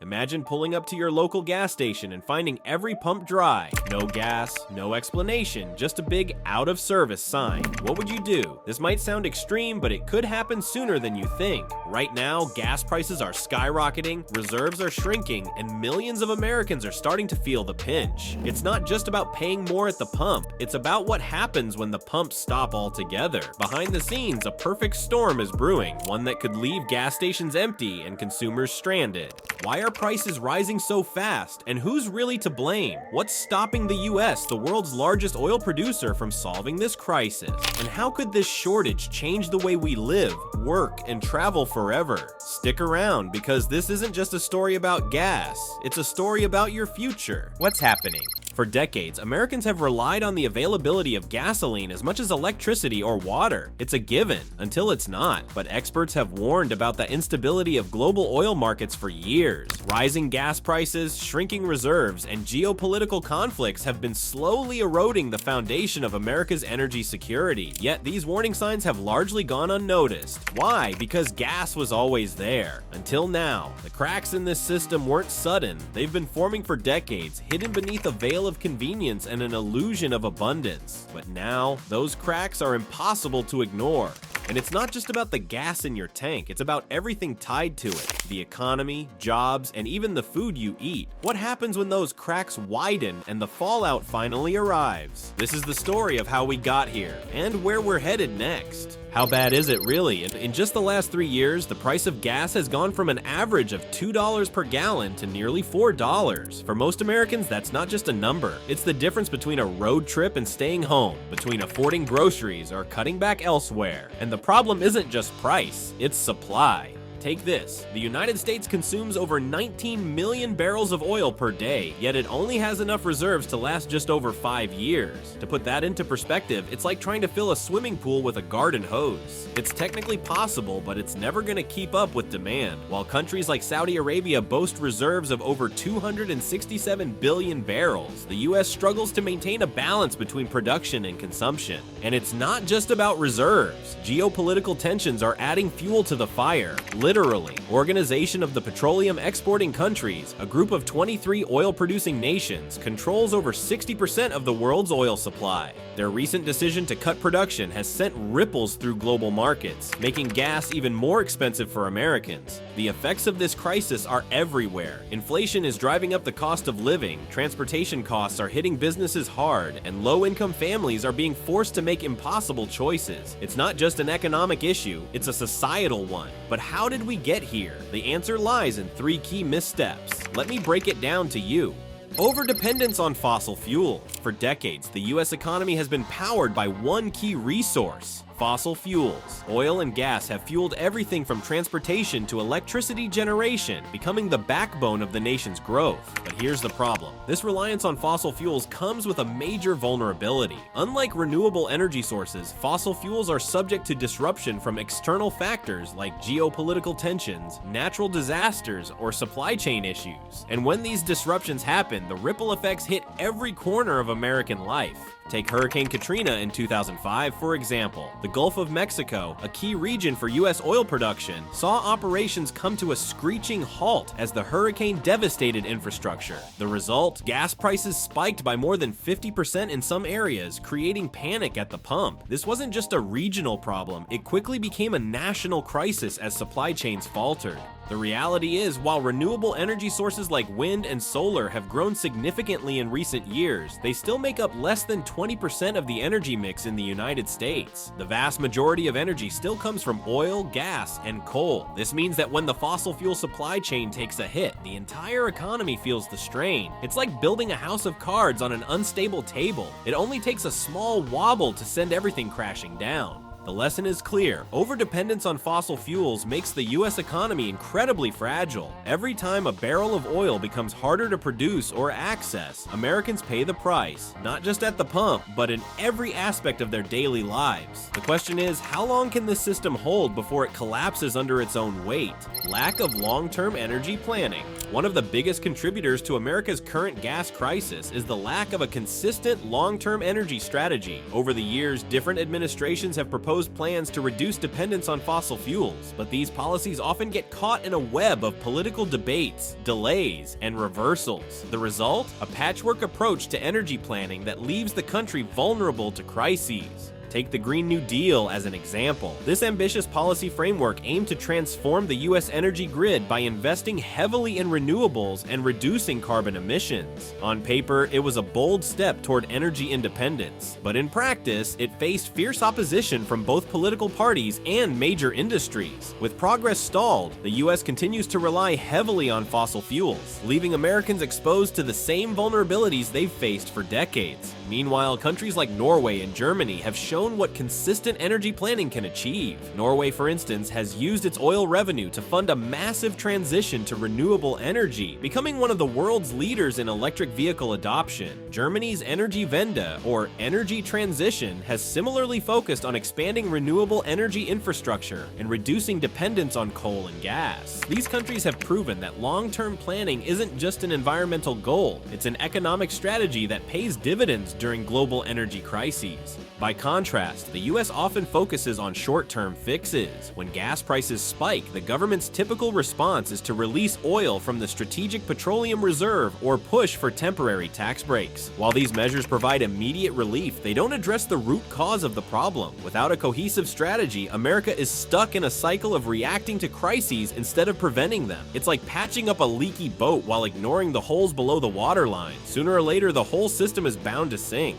Imagine pulling up to your local gas station and finding every pump dry. No gas, no explanation, just a big out of service sign. What would you do? This might sound extreme, but it could happen sooner than you think. Right now, gas prices are skyrocketing, reserves are shrinking, and millions of Americans are starting to feel the pinch. It's not just about paying more at the pump, it's about what happens when the pumps stop altogether. Behind the scenes, a perfect storm is brewing, one that could leave gas stations empty and consumers stranded. Why are prices rising so fast, and who's really to blame? What's stopping the US, the world's largest oil producer, from solving this crisis? And how could this shortage change the way we live, work, and travel forever? Stick around, because this isn't just a story about gas, it's a story about your future. What's happening? For decades, Americans have relied on the availability of gasoline as much as electricity or water. It's a given, until it's not. But experts have warned about the instability of global oil markets for years. Rising gas prices, shrinking reserves, and geopolitical conflicts have been slowly eroding the foundation of America's energy security. Yet these warning signs have largely gone unnoticed. Why? Because gas was always there. Until now, the cracks in this system weren't sudden. They've been forming for decades, hidden beneath a veil of convenience and an illusion of abundance. But now, those cracks are impossible to ignore. And it's not just about the gas in your tank, it's about everything tied to it. The economy, jobs, and even the food you eat. What happens when those cracks widen and the fallout finally arrives? This is the story of how we got here, and where we're headed next. How bad is it really? In just the last 3 years, the price of gas has gone from an average of $2 per gallon to nearly $4. For most Americans, that's not just a number. It's the difference between a road trip and staying home, between affording groceries or cutting back elsewhere. And the problem isn't just price, it's supply. Take this, the United States consumes over 19 million barrels of oil per day, yet it only has enough reserves to last just over 5 years. To put that into perspective, it's like trying to fill a swimming pool with a garden hose. It's technically possible, but it's never going to keep up with demand. While countries like Saudi Arabia boast reserves of over 267 billion barrels, the US struggles to maintain a balance between production and consumption. And it's not just about reserves. Geopolitical tensions are adding fuel to the fire. Literally. Organization of the Petroleum exporting countries, a group of 23 oil-producing nations, controls over 60% of the world's oil supply. Their recent decision to cut production has sent ripples through global markets, making gas even more expensive for Americans. The effects of this crisis are everywhere. Inflation is driving up the cost of living, transportation costs are hitting businesses hard, and low-income families are being forced to make impossible choices. It's not just an economic issue, it's a societal one. But how did we get here? The answer lies in 3 key missteps. Let me break it down to you. Overdependence on fossil fuel. For decades, the US economy has been powered by one key resource: fossil fuels. Oil and gas have fueled everything from transportation to electricity generation, becoming the backbone of the nation's growth. But here's the problem. This reliance on fossil fuels comes with a major vulnerability. Unlike renewable energy sources, fossil fuels are subject to disruption from external factors like geopolitical tensions, natural disasters, or supply chain issues. And when these disruptions happen, the ripple effects hit every corner of American life. Take Hurricane Katrina in 2005, for example. The Gulf of Mexico, a key region for US oil production, saw operations come to a screeching halt as the hurricane devastated infrastructure. The result? Gas prices spiked by more than 50% in some areas, creating panic at the pump. This wasn't just a regional problem, it quickly became a national crisis as supply chains faltered. The reality is, while renewable energy sources like wind and solar have grown significantly in recent years, they still make up less than 20% of the energy mix in the United States. The vast majority of energy still comes from oil, gas, and coal. This means that when the fossil fuel supply chain takes a hit, the entire economy feels the strain. It's like building a house of cards on an unstable table. It only takes a small wobble to send everything crashing down. The lesson is clear. Overdependence on fossil fuels makes the US economy incredibly fragile. Every time a barrel of oil becomes harder to produce or access, Americans pay the price, not just at the pump, but in every aspect of their daily lives. The question is, how long can this system hold before it collapses under its own weight? Lack of long-term energy planning. One of the biggest contributors to America's current gas crisis is the lack of a consistent long-term energy strategy. Over the years, different administrations have proposed proposed plans to reduce dependence on fossil fuels, but these policies often get caught in a web of political debates, delays, and reversals. The result? A patchwork approach to energy planning that leaves the country vulnerable to crises. Take the Green New Deal as an example. This ambitious policy framework aimed to transform the U.S. energy grid by investing heavily in renewables and reducing carbon emissions. On paper, it was a bold step toward energy independence, but in practice, it faced fierce opposition from both political parties and major industries. With progress stalled, the U.S. continues to rely heavily on fossil fuels, leaving Americans exposed to the same vulnerabilities they've faced for decades. Meanwhile, countries like Norway and Germany have shown what consistent energy planning can achieve. Norway, for instance, has used its oil revenue to fund a massive transition to renewable energy, becoming one of the world's leaders in electric vehicle adoption. Germany's Energiewende, or energy transition, has similarly focused on expanding renewable energy infrastructure and reducing dependence on coal and gas. These countries have proven that long-term planning isn't just an environmental goal, it's an economic strategy that pays dividends during global energy crises. By contrast, the US often focuses on short-term fixes. When gas prices spike, the government's typical response is to release oil from the Strategic Petroleum Reserve or push for temporary tax breaks. While these measures provide immediate relief, they don't address the root cause of the problem. Without a cohesive strategy, America is stuck in a cycle of reacting to crises instead of preventing them. It's like patching up a leaky boat while ignoring the holes below the waterline. Sooner or later, the whole system is bound to sink.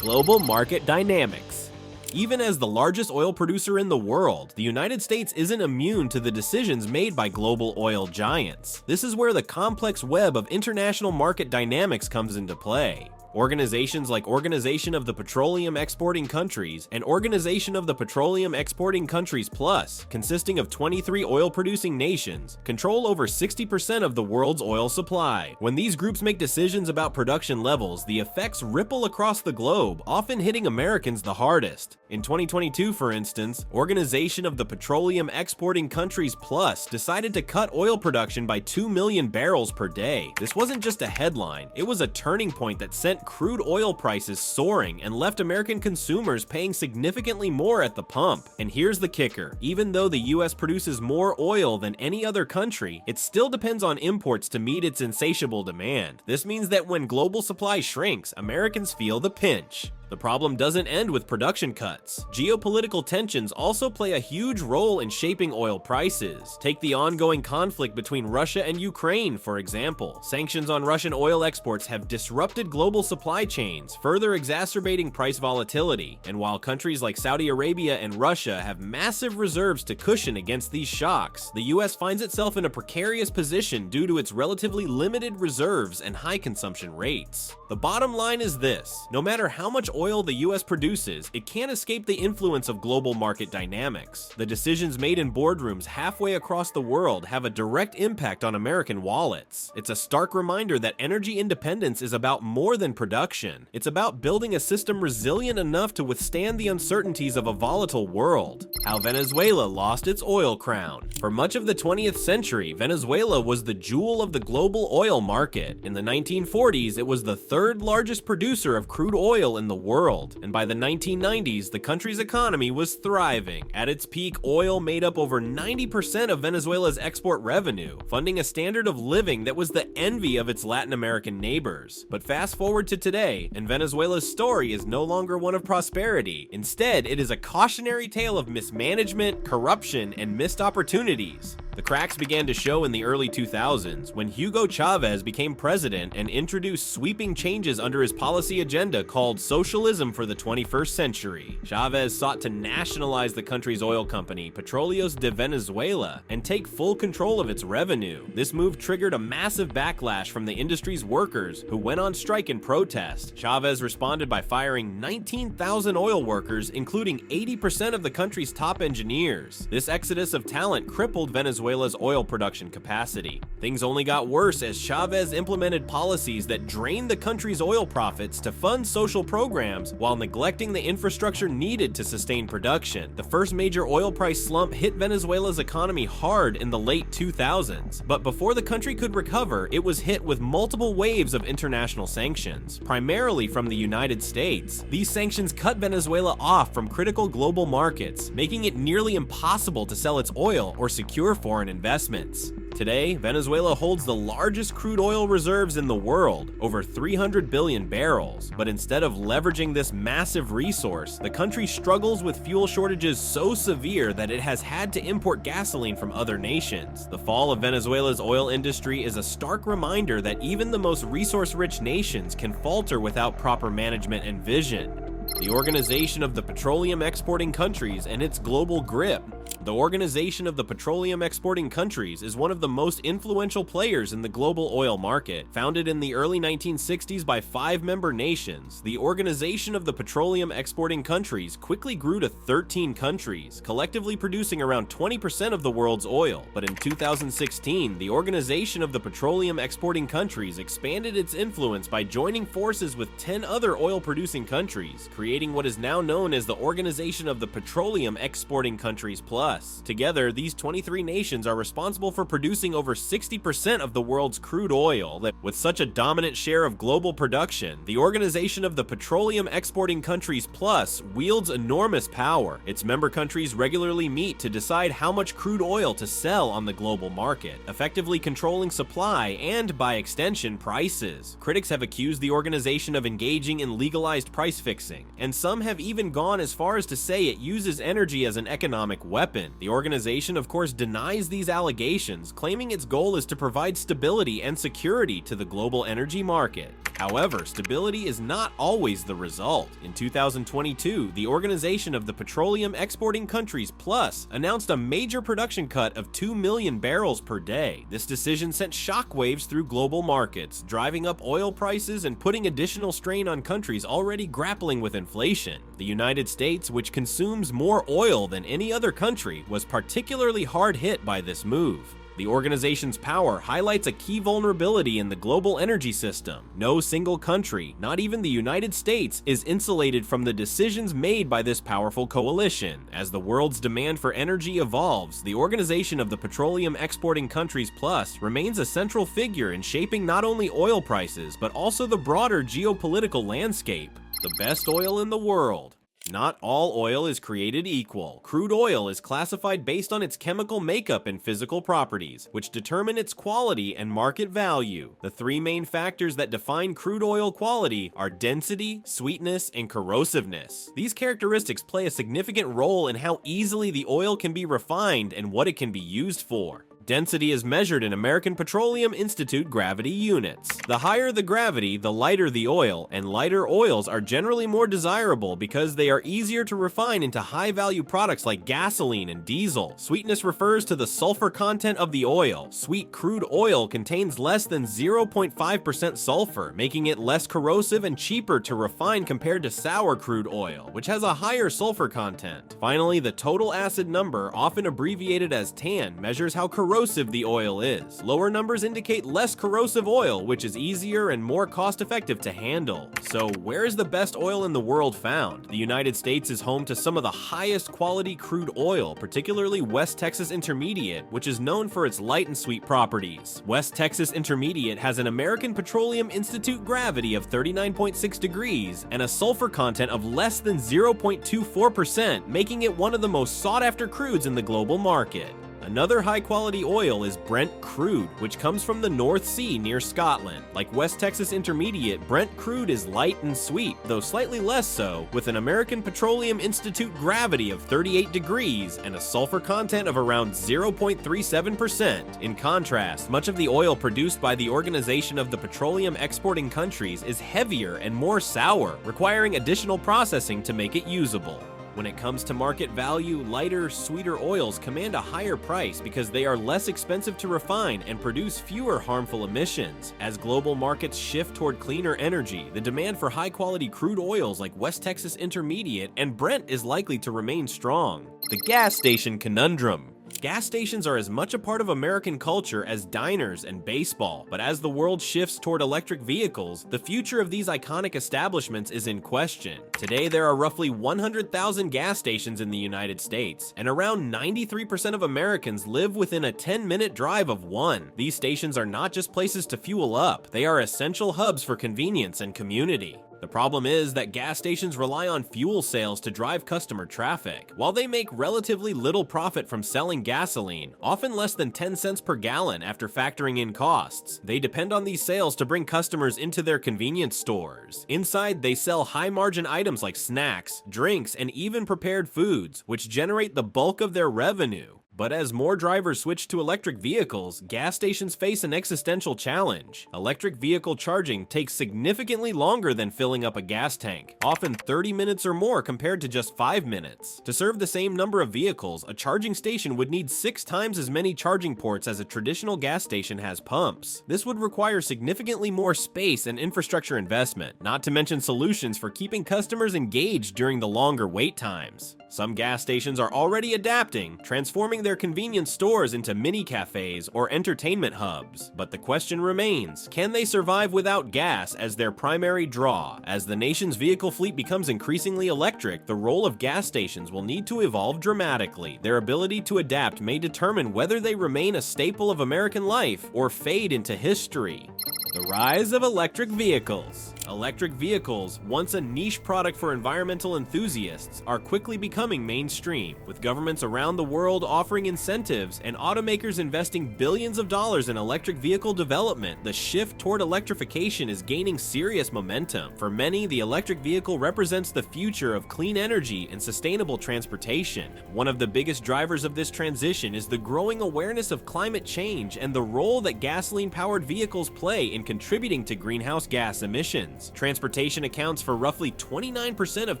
Global market dynamics. Even as the largest oil producer in the world, the United States isn't immune to the decisions made by global oil giants. This is where the complex web of international market dynamics comes into play. Organizations like Organization of the Petroleum Exporting Countries and Organization of the Petroleum Exporting Countries Plus, consisting of 23 oil-producing nations, control over 60% of the world's oil supply. When these groups make decisions about production levels, the effects ripple across the globe, often hitting Americans the hardest. In 2022, for instance, Organization of the Petroleum Exporting Countries Plus decided to cut oil production by 2 million barrels per day. This wasn't just a headline, it was a turning point that sent crude oil prices soaring and left American consumers paying significantly more at the pump. And here's the kicker: even though the US produces more oil than any other country, it still depends on imports to meet its insatiable demand. This means that when global supply shrinks, Americans feel the pinch. The problem doesn't end with production cuts. Geopolitical tensions also play a huge role in shaping oil prices. Take the ongoing conflict between Russia and Ukraine, for example. Sanctions on Russian oil exports have disrupted global supply chains, further exacerbating price volatility. And while countries like Saudi Arabia and Russia have massive reserves to cushion against these shocks, the US finds itself in a precarious position due to its relatively limited reserves and high consumption rates. The bottom line is this: no matter how much oil the US produces, it can't escape the influence of global market dynamics. The decisions made in boardrooms halfway across the world have a direct impact on American wallets. It's a stark reminder that energy independence is about more than production. It's about building a system resilient enough to withstand the uncertainties of a volatile world. How Venezuela lost its oil crown. For much of the 20th century, Venezuela was the jewel of the global oil market. In the 1940s, it was the third largest producer of crude oil in the world, and by the 1990s, the country's economy was thriving. At its peak, oil made up over 90% of Venezuela's export revenue, funding a standard of living that was the envy of its Latin American neighbors. But fast forward to today, and Venezuela's story is no longer one of prosperity. Instead, it is a cautionary tale of mismanagement, corruption, and missed opportunities. The cracks began to show in the early 2000s when Hugo Chavez became president and introduced sweeping changes under his policy agenda called Socialism for the 21st Century. Chavez sought to nationalize the country's oil company, Petroleum de Venezuela, and take full control of its revenue. This move triggered a massive backlash from the industry's workers, who went on strike in protest. Chavez responded by firing 19,000 oil workers, including 80% of the country's top engineers. This exodus of talent crippled Venezuela Venezuela's oil production capacity. Things only got worse as Chavez implemented policies that drained the country's oil profits to fund social programs while neglecting the infrastructure needed to sustain production. The first major oil price slump hit Venezuela's economy hard in the late 2000s, but before the country could recover, it was hit with multiple waves of international sanctions, primarily from the United States. These sanctions cut Venezuela off from critical global markets, making it nearly impossible to sell its oil or secure foreign investments. Today, Venezuela holds the largest crude oil reserves in the world, over 300 billion barrels, but instead of leveraging this massive resource, the country struggles with fuel shortages so severe that it has had to import gasoline from other nations. The fall of Venezuela's oil industry is a stark reminder that even the most resource-rich nations can falter without proper management and vision. The Organization of the Petroleum Exporting Countries and its global grip. The Organization of the Petroleum Exporting Countries is one of the most influential players in the global oil market. Founded in the early 1960s by 5 member nations, the Organization of the Petroleum Exporting Countries quickly grew to 13 countries, collectively producing around 20% of the world's oil. But in 2016, the Organization of the Petroleum Exporting Countries expanded its influence by joining forces with 10 other oil-producing countries, creating what is now known as the Organization of the Petroleum Exporting Countries Plus. Together, these 23 nations are responsible for producing over 60% of the world's crude oil. With such a dominant share of global production, the Organization of the Petroleum Exporting Countries Plus wields enormous power. Its member countries regularly meet to decide how much crude oil to sell on the global market, effectively controlling supply and, by extension, prices. Critics have accused the organization of engaging in legalized price fixing, and some have even gone as far as to say it uses energy as an economic weapon. The organization, of course, denies these allegations, claiming its goal is to provide stability and security to the global energy market. However, stability is not always the result. In 2022, the Organization of the Petroleum Exporting Countries Plus announced a major production cut of 2 million barrels per day. This decision sent shockwaves through global markets, driving up oil prices and putting additional strain on countries already grappling with inflation. The United States, which consumes more oil than any other country, was particularly hard hit by this move. The organization's power highlights a key vulnerability in the global energy system. No single country, not even the United States, is insulated from the decisions made by this powerful coalition. As the world's demand for energy evolves, the Organization of the Petroleum Exporting Countries Plus remains a central figure in shaping not only oil prices, but also the broader geopolitical landscape. The best oil in the world. Not all oil is created equal. Crude oil is classified based on its chemical makeup and physical properties, which determine its quality and market value. The 3 main factors that define crude oil quality are density, sweetness, and corrosiveness. These characteristics play a significant role in how easily the oil can be refined and what it can be used for. Density is measured in American Petroleum Institute gravity units. The higher the gravity, the lighter the oil, and lighter oils are generally more desirable because they are easier to refine into high-value products like gasoline and diesel. Sweetness refers to the sulfur content of the oil. Sweet crude oil contains less than 0.5% sulfur, making it less corrosive and cheaper to refine compared to sour crude oil, which has a higher sulfur content. Finally, the total acid number, often abbreviated as TAN, measures how corrosive the oil is. Lower numbers indicate less corrosive oil, which is easier and more cost-effective to handle. So, where is the best oil in the world found? The United States is home to some of the highest quality crude oil, particularly West Texas Intermediate, which is known for its light and sweet properties. West Texas Intermediate has an American Petroleum Institute gravity of 39.6 degrees and a sulfur content of less than 0.24%, making it one of the most sought-after crudes in the global market. Another high-quality oil is Brent crude, which comes from the North Sea near Scotland. Like West Texas Intermediate, Brent crude is light and sweet, though slightly less so, with an American Petroleum Institute gravity of 38 degrees and a sulfur content of around 0.37%. In contrast, much of the oil produced by the Organization of the Petroleum Exporting Countries is heavier and more sour, requiring additional processing to make it usable. When it comes to market value, lighter, sweeter oils command a higher price because they are less expensive to refine and produce fewer harmful emissions. As global markets shift toward cleaner energy, the demand for high-quality crude oils like West Texas Intermediate and Brent is likely to remain strong. The Gas Station Conundrum. Gas stations are as much a part of American culture as diners and baseball, but as the world shifts toward electric vehicles, the future of these iconic establishments is in question. Today, there are roughly 100,000 gas stations in the United States, and around 93% of Americans live within a 10-minute drive of one. These stations are not just places to fuel up, they are essential hubs for convenience and community. The problem is that gas stations rely on fuel sales to drive customer traffic. While they make relatively little profit from selling gasoline, often less than 10 cents per gallon after factoring in costs, they depend on these sales to bring customers into their convenience stores. Inside, they sell high-margin items like snacks, drinks, and even prepared foods, which generate the bulk of their revenue. But as more drivers switch to electric vehicles, gas stations face an existential challenge. Electric vehicle charging takes significantly longer than filling up a gas tank, often 30 minutes or more compared to just 5 minutes. To serve the same number of vehicles, a charging station would need 6 times as many charging ports as a traditional gas station has pumps. This would require significantly more space and infrastructure investment, not to mention solutions for keeping customers engaged during the longer wait times. Some gas stations are already adapting, transforming their convenience stores into mini cafes or entertainment hubs. But the question remains, can they survive without gas as their primary draw? As the nation's vehicle fleet becomes increasingly electric, the role of gas stations will need to evolve dramatically. Their ability to adapt may determine whether they remain a staple of American life or fade into history. The rise of electric vehicles. Electric vehicles, once a niche product for environmental enthusiasts, are quickly becoming mainstream, with governments around the world offering incentives and automakers investing billions of dollars in electric vehicle development. The shift toward electrification is gaining serious momentum. For many, the electric vehicle represents the future of clean energy and sustainable transportation. One of the biggest drivers of this transition is the growing awareness of climate change and the role that gasoline-powered vehicles play in contributing to greenhouse gas emissions. Transportation accounts for roughly 29% of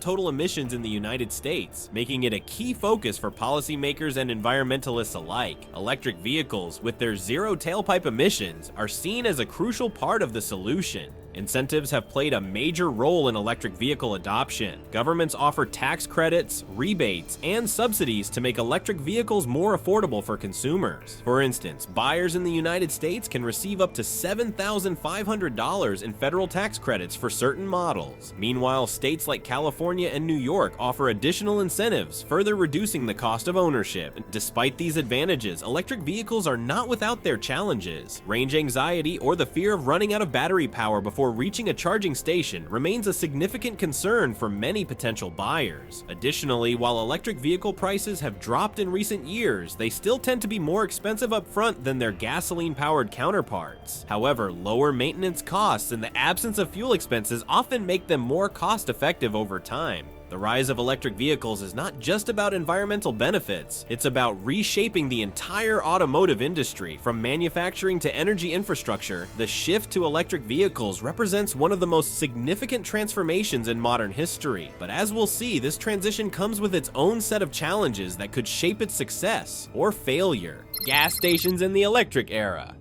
total emissions in the United States, making it a key focus for policymakers and environmentalists alike. Electric vehicles, with their zero tailpipe emissions, are seen as a crucial part of the solution. Incentives have played a major role in electric vehicle adoption. Governments offer tax credits, rebates, and subsidies to make electric vehicles more affordable for consumers. For instance, buyers in the United States can receive up to $7,500 in federal tax credits for certain models. Meanwhile, states like California and New York offer additional incentives, further reducing the cost of ownership. Despite these advantages, electric vehicles are not without their challenges. Range anxiety or the fear of running out of battery power before reaching a charging station remains a significant concern for many potential buyers. Additionally, while electric vehicle prices have dropped in recent years, they still tend to be more expensive up front than their gasoline-powered counterparts. However, lower maintenance costs and the absence of fuel expenses often make them more cost-effective over time. The rise of electric vehicles is not just about environmental benefits, it's about reshaping the entire automotive industry. From manufacturing to energy infrastructure, the shift to electric vehicles represents one of the most significant transformations in modern history. But as we'll see, this transition comes with its own set of challenges that could shape its success or failure. Gas stations in the electric era.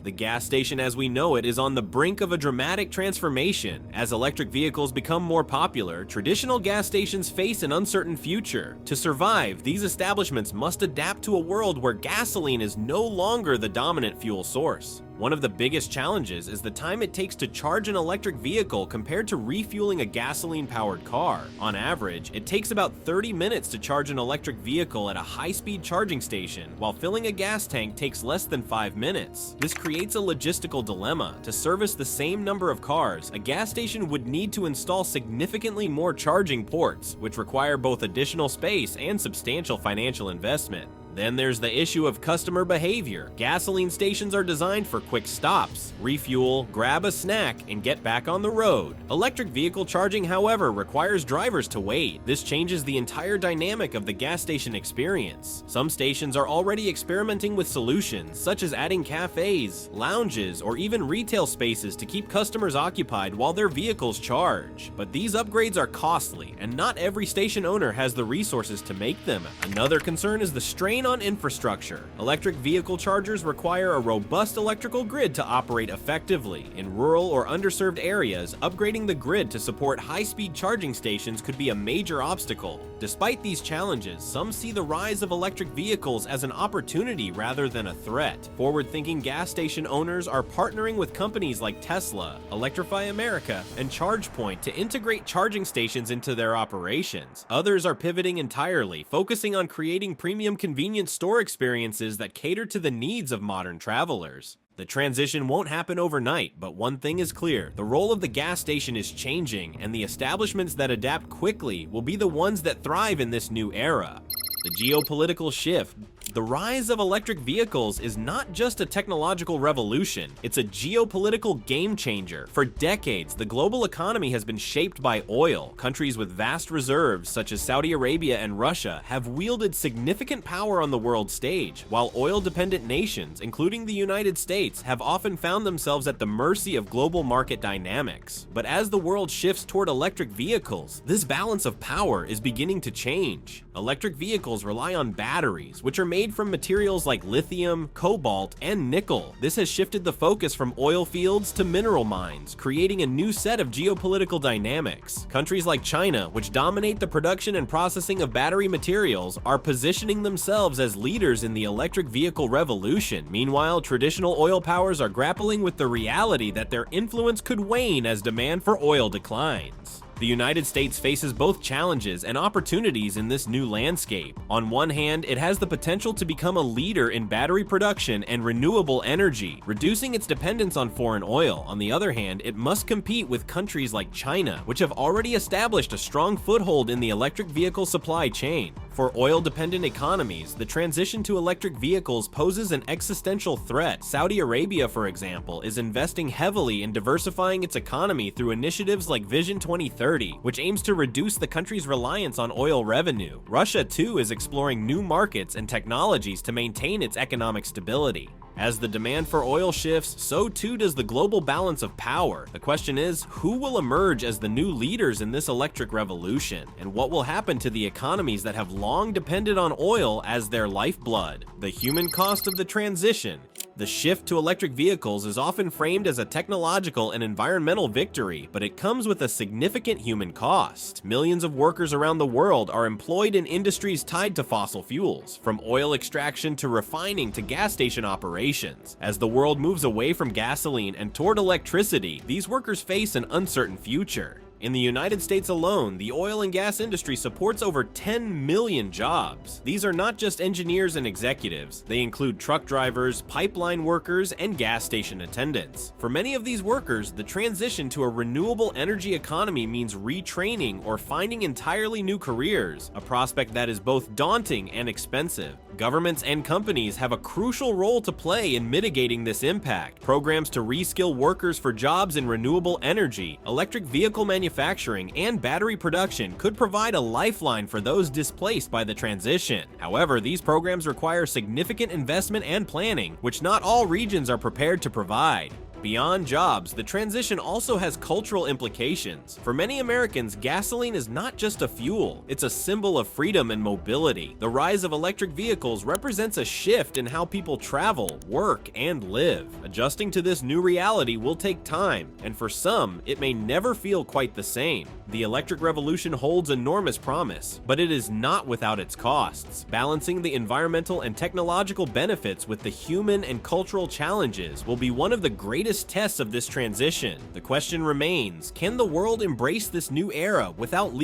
The gas station as we know it is on the brink of a dramatic transformation. As electric vehicles become more popular, traditional gas stations face an uncertain future. To survive, these establishments must adapt to a world where gasoline is no longer the dominant fuel source. One of the biggest challenges is the time it takes to charge an electric vehicle compared to refueling a gasoline-powered car. On average, it takes about 30 minutes to charge an electric vehicle at a high-speed charging station, while filling a gas tank takes less than 5 minutes. This creates a logistical dilemma. To service the same number of cars, a gas station would need to install significantly more charging ports, which require both additional space and substantial financial investment. Then there's the issue of customer behavior. Gasoline stations are designed for quick stops, refuel, grab a snack, and get back on the road. Electric vehicle charging, however, requires drivers to wait. This changes the entire dynamic of the gas station experience. Some stations are already experimenting with solutions, such as adding cafes, lounges, or even retail spaces to keep customers occupied while their vehicles charge. But these upgrades are costly, and not every station owner has the resources to make them. Another concern is the strain strain on infrastructure. Electric vehicle chargers require a robust electrical grid to operate effectively. In rural or underserved areas, upgrading the grid to support high-speed charging stations could be a major obstacle. Despite these challenges, some see the rise of electric vehicles as an opportunity rather than a threat. Forward-thinking gas station owners are partnering with companies like Tesla, Electrify America, and ChargePoint to integrate charging stations into their operations. Others are pivoting entirely, focusing on creating premium convenience store experiences that cater to the needs of modern travelers. The transition won't happen overnight, but one thing is clear: the role of the gas station is changing, and the establishments that adapt quickly will be the ones that thrive in this new era. The geopolitical shift. The rise of electric vehicles is not just a technological revolution, it's a geopolitical game changer. For decades, the global economy has been shaped by oil. Countries with vast reserves, such as Saudi Arabia and Russia, have wielded significant power on the world stage, while oil-dependent nations, including the United States, have often found themselves at the mercy of global market dynamics. But as the world shifts toward electric vehicles, this balance of power is beginning to change. Electric vehicles rely on batteries, which are made from materials like lithium, cobalt, and nickel. This has shifted the focus from oil fields to mineral mines, creating a new set of geopolitical dynamics. Countries like China, which dominate the production and processing of battery materials, are positioning themselves as leaders in the electric vehicle revolution. Meanwhile, traditional oil powers are grappling with the reality that their influence could wane as demand for oil declines. The United States faces both challenges and opportunities in this new landscape. On one hand, it has the potential to become a leader in battery production and renewable energy, reducing its dependence on foreign oil. On the other hand, it must compete with countries like China, which have already established a strong foothold in the electric vehicle supply chain. For oil-dependent economies, the transition to electric vehicles poses an existential threat. Saudi Arabia, for example, is investing heavily in diversifying its economy through initiatives like Vision 2030, which aims to reduce the country's reliance on oil revenue. Russia, too, is exploring new markets and technologies to maintain its economic stability. As the demand for oil shifts, so too does the global balance of power. The question is, who will emerge as the new leaders in this electric revolution? And what will happen to the economies that have long depended on oil as their lifeblood? The human cost of the transition. The shift to electric vehicles is often framed as a technological and environmental victory, but it comes with a significant human cost. Millions of workers around the world are employed in industries tied to fossil fuels, from oil extraction to refining to gas station operations. As the world moves away from gasoline and toward electricity, these workers face an uncertain future. In the United States alone, the oil and gas industry supports over 10 million jobs. These are not just engineers and executives. They include truck drivers, pipeline workers, and gas station attendants. For many of these workers, the transition to a renewable energy economy means retraining or finding entirely new careers, a prospect that is both daunting and expensive. Governments and companies have a crucial role to play in mitigating this impact. Programs to reskill workers for jobs in renewable energy, electric vehicle manufacturing, and battery production could provide a lifeline for those displaced by the transition. However, these programs require significant investment and planning, which not all regions are prepared to provide. Beyond jobs, the transition also has cultural implications. For many Americans, gasoline is not just a fuel, it's a symbol of freedom and mobility. The rise of electric vehicles represents a shift in how people travel, work, and live. Adjusting to this new reality will take time, and for some, it may never feel quite the same. The electric revolution holds enormous promise, but it is not without its costs. Balancing the environmental and technological benefits with the human and cultural challenges will be one of the greatest tests of this transition. The question remains, can the world embrace this new era without leaving